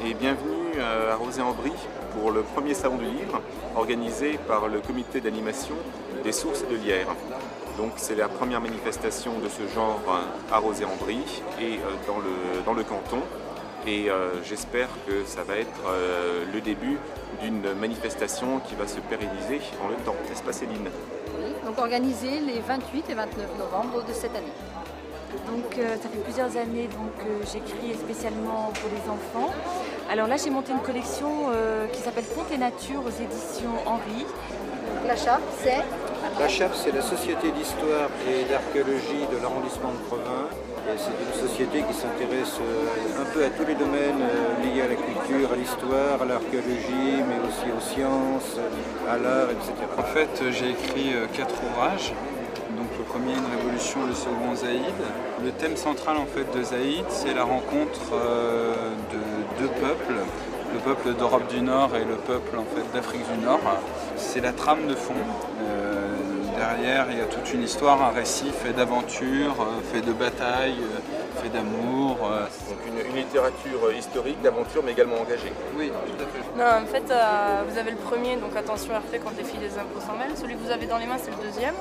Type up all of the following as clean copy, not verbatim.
et bienvenue à Rozay-en-Brie pour le premier salon du livre organisé par le comité d'animation des sources de Lierre. Donc c'est la première manifestation de ce genre à Rozay-en-Brie et dans le canton. Et j'espère que ça va être le début d'une manifestation qui va se pérenniser dans le temps, n'est-ce pas Céline? Oui, donc organisé les 28 et 29 novembre de cette année. Donc ça fait plusieurs années que j'écris spécialement pour les enfants. Alors là j'ai monté une collection qui s'appelle Contes et Nature aux éditions Henri. La Chape, c'est La Chape, c'est la Société d'histoire et d'archéologie de l'arrondissement de Provins. Et c'est une société qui s'intéresse un peu à tous les domaines liés à la culture, à l'histoire, à l'archéologie, mais aussi aux sciences, à l'art, etc. En fait, j'ai écrit 4 ouvrages. Donc le premier, Une révolution, le second, Zaïd. Le thème central en fait de Zaïd, c'est la rencontre de deux peuples, le peuple d'Europe du Nord et le peuple en fait d'Afrique du Nord. C'est la trame de fond. Derrière, il y a toute une histoire, un récit fait d'aventure, fait de bataille, fait d'amour. Donc une littérature historique, d'aventure, mais également engagée. Oui, tout à fait. Non, en fait, vous avez le premier, donc attention RP quand les filles des impôts s'en mêlent. Celui que vous avez dans les mains, c'est le deuxième.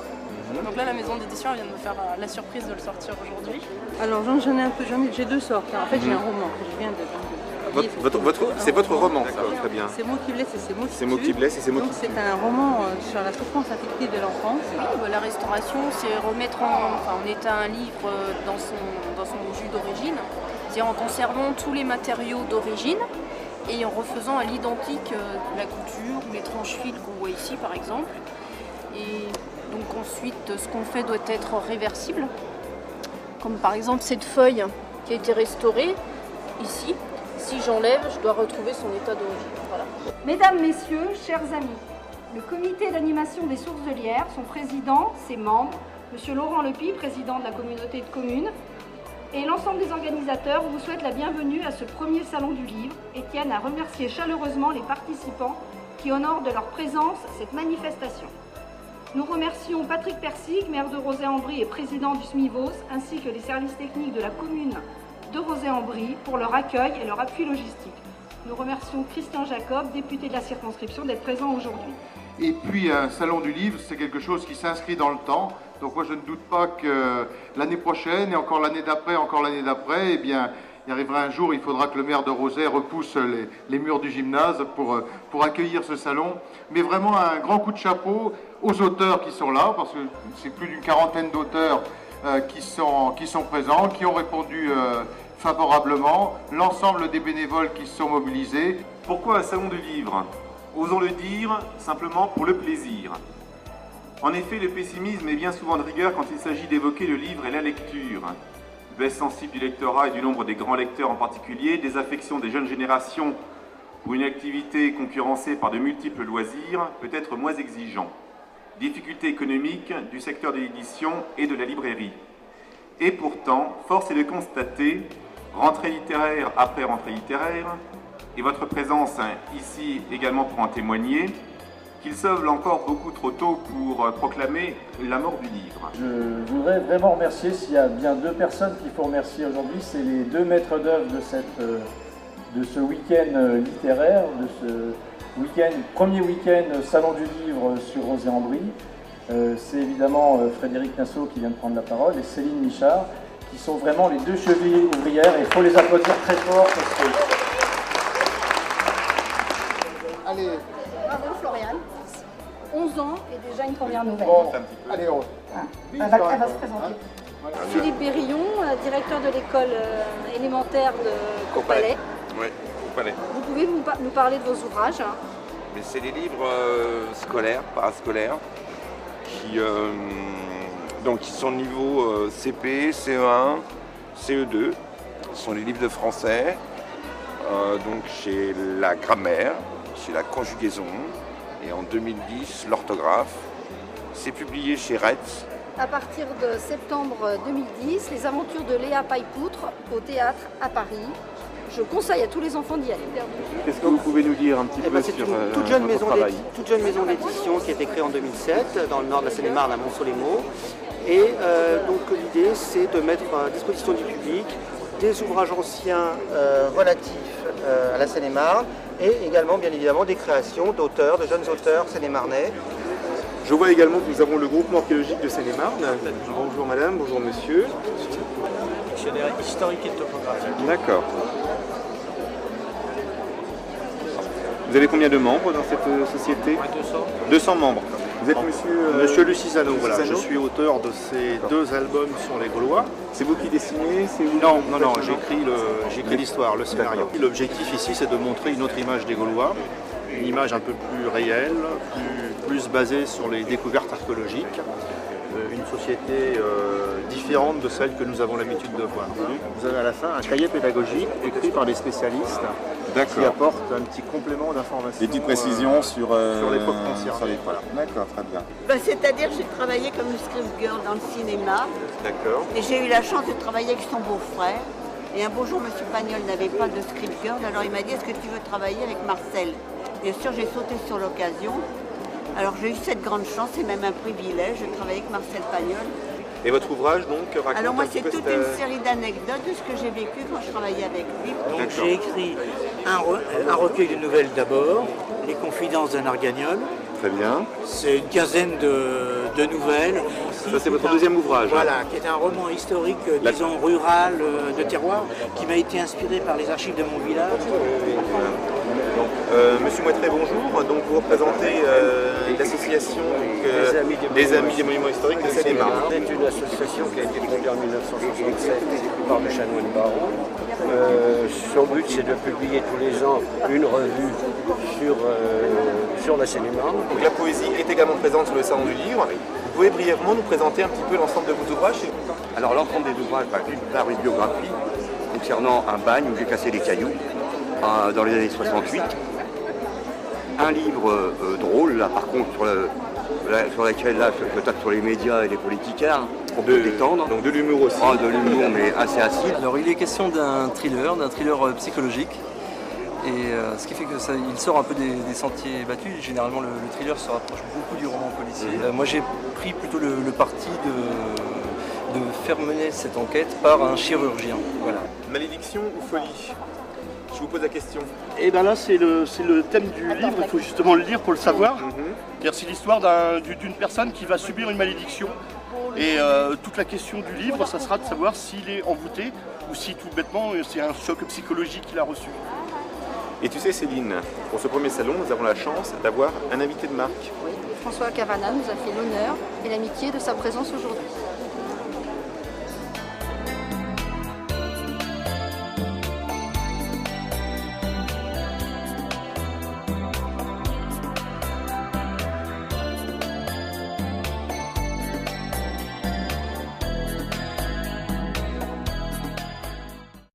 Donc là, la maison d'édition vient de me faire la surprise de le sortir aujourd'hui. Alors j'en ai un peu, j'ai deux sortes. En fait, j'ai un roman que je viens de C'est votre roman, ça, très bien. C'est moi qui blesse et c'est moi qui C'est moi qui blesse et c'est moi qui Donc c'est un roman sur la souffrance affective de l'enfance. Oui, la restauration, c'est remettre en état un livre dans son jus d'origine, c'est-à-dire en conservant tous les matériaux d'origine et en refaisant à l'identique la couture ou les tranches-fils qu'on voit ici par exemple. Et donc ensuite, ce qu'on fait doit être réversible, comme par exemple cette feuille qui a été restaurée ici. Si j'enlève, je dois retrouver son état d'origine. Voilà. Mesdames, Messieurs, chers amis, le comité d'animation des sources de Lierre, son président, ses membres, M. Laurent Lepy, président de la communauté de communes, et l'ensemble des organisateurs vous souhaitent la bienvenue à ce premier salon du livre et tiennent à remercier chaleureusement les participants qui honorent de leur présence cette manifestation. Nous remercions Patrick Persig, maire de Rozay-en-Brie et président du SMIVOS, ainsi que les services techniques de la commune de Rozay-en-Brie pour leur accueil et leur appui logistique. Nous remercions Christian Jacob, député de la circonscription, d'être présent aujourd'hui. Et puis un salon du livre, c'est quelque chose qui s'inscrit dans le temps. Donc moi je ne doute pas que l'année prochaine et encore l'année d'après, eh bien il arrivera un jour, il faudra que le maire de Rozay repousse les murs du gymnase pour accueillir ce salon. Mais vraiment un grand coup de chapeau aux auteurs qui sont là, parce que c'est plus d'une quarantaine d'auteurs qui sont présents, qui ont répondu favorablement, l'ensemble des bénévoles qui se sont mobilisés. Pourquoi un salon du livre? Osons le dire, simplement pour le plaisir. En effet, le pessimisme est bien souvent de rigueur quand il s'agit d'évoquer le livre et la lecture. Baisse sensible du lectorat et du nombre des grands lecteurs en particulier, désaffection des jeunes générations pour une activité concurrencée par de multiples loisirs, peut être moins exigeant. Difficultés économiques du secteur de l'édition et de la librairie. Et pourtant, force est de constater, rentrée littéraire après rentrée littéraire, et votre présence ici également pour en témoigner, qu'il semble encore beaucoup trop tôt pour proclamer la mort du livre. Je voudrais vraiment remercier, s'il y a bien deux personnes qu'il faut remercier aujourd'hui, c'est les deux maîtres d'œuvre de ce week-end littéraire, de ce premier week-end Salon du Livre sur Rozay-en-Brie. C'est évidemment Frédéric Nassau qui vient de prendre la parole et Céline Michard, qui sont vraiment les deux chevilles ouvrières, et il faut les applaudir très fort parce que... Allez. Bravo Floriane, 11 ans et déjà une première nouvelle. Bon, allez, elle va se présenter. Philippe Bérillon, directeur de l'école élémentaire de Courpalais. Oui, Courpalais. Vous pouvez nous parler de vos ouvrages? Mais c'est des livres scolaires, parascolaires, qui sont de niveau CP, CE1, CE2. Ce sont des livres de français, donc chez la grammaire, chez la conjugaison, et en 2010, l'orthographe. C'est publié chez Retz. À partir de septembre 2010, les aventures de Léa Paille-Poutre au théâtre à Paris. Je conseille à tous les enfants d'y aller. Qu'est-ce que vous pouvez nous dire un petit peu sur toute jeune votre travail? Toute jeune maison d'édition qui a été créée en 2007 dans le nord de la Seine-et-Marne à Montceau-les-Maux. Et donc l'idée c'est de mettre à disposition du public des ouvrages anciens relatifs à la Seine-et-Marne et également bien évidemment des créations d'auteurs, de jeunes auteurs seine-et-marnais. Je vois également que nous avons le groupement archéologique de Seine-et-Marne. Bonjour madame, bonjour monsieur. Dictionnaire historique et topographique. D'accord. Vous avez combien de membres dans cette société? 200. 200 membres. Vous êtes Monsieur Lucisano, voilà. Lucisano. Je suis auteur de ces 2 albums sur les Gaulois. C'est vous qui dessinez? Non, j'écris l'histoire, le scénario. L'objectif ici, c'est de montrer une autre image des Gaulois, une image un peu plus réelle, plus basée sur les découvertes archéologiques, une société différente de celle que nous avons l'habitude de voir. Vous avez à la fin un cahier pédagogique écrit par des spécialistes qui apportent un petit complément d'information. Des petites précisions sur l'époque concernée. Voilà. D'accord, très bien. C'est-à-dire que j'ai travaillé comme script girl dans le cinéma. D'accord. Et j'ai eu la chance de travailler avec son beau-frère. Et un beau jour, M. Pagnol n'avait pas de script girl, alors il m'a dit, est-ce que tu veux travailler avec Marcel? Bien sûr, j'ai sauté sur l'occasion. Alors j'ai eu cette grande chance, c'est même un privilège de travailler avec Marcel Pagnol. Et votre ouvrage donc raconte Alors moi c'est un peu toute une série d'anecdotes de ce que j'ai vécu quand je travaillais avec lui. Donc j'ai écrit un recueil de nouvelles d'abord, Les Confidences d'un Argagnol. Très bien. C'est une quinzaine de nouvelles. Ça c'est votre deuxième ouvrage. Voilà, qui est un roman historique, disons rural, de terroir, qui m'a été inspiré par les archives de mon village. Monsieur Moitret, bonjour. Donc vous représentez l'association des Amis des Monuments Historiques de Seine-et-Marne. C'est une association qui a été fondée en 1967 par le chanoine Baron. Son but c'est de publier tous les ans une revue sur la Seine-et-Marne. Donc la poésie est également présente sur le salon du livre. Vous pouvez brièvement nous présenter un petit peu l'ensemble de vos ouvrages? Alors l'ensemble des ouvrages, d'une part une biographie concernant un bagne où j'ai cassé des cailloux dans les années 68. Un livre drôle, là par contre, sur laquelle là, je tape sur les médias et les politiciens pour se détendre. Donc de l'humour aussi. Ah, de l'humour, mais assez acide. Alors il est question d'un thriller psychologique. Et ce qui fait que il sort un peu des sentiers battus. Généralement le thriller se rapproche beaucoup du roman policier. Moi j'ai pris plutôt le parti de faire mener cette enquête par un chirurgien. Voilà. Malédiction ou folie? Je vous pose la question. Et bien là, c'est le thème du livre, il faut justement le lire pour le savoir. C'est l'histoire d'une personne qui va subir une malédiction. Et toute la question du livre, ça sera de savoir s'il est envoûté ou si tout bêtement, c'est un choc psychologique qu'il a reçu. Et tu sais Céline, pour ce premier salon, nous avons la chance d'avoir un invité de marque. Oui, François Cavana nous a fait l'honneur et l'amitié de sa présence aujourd'hui.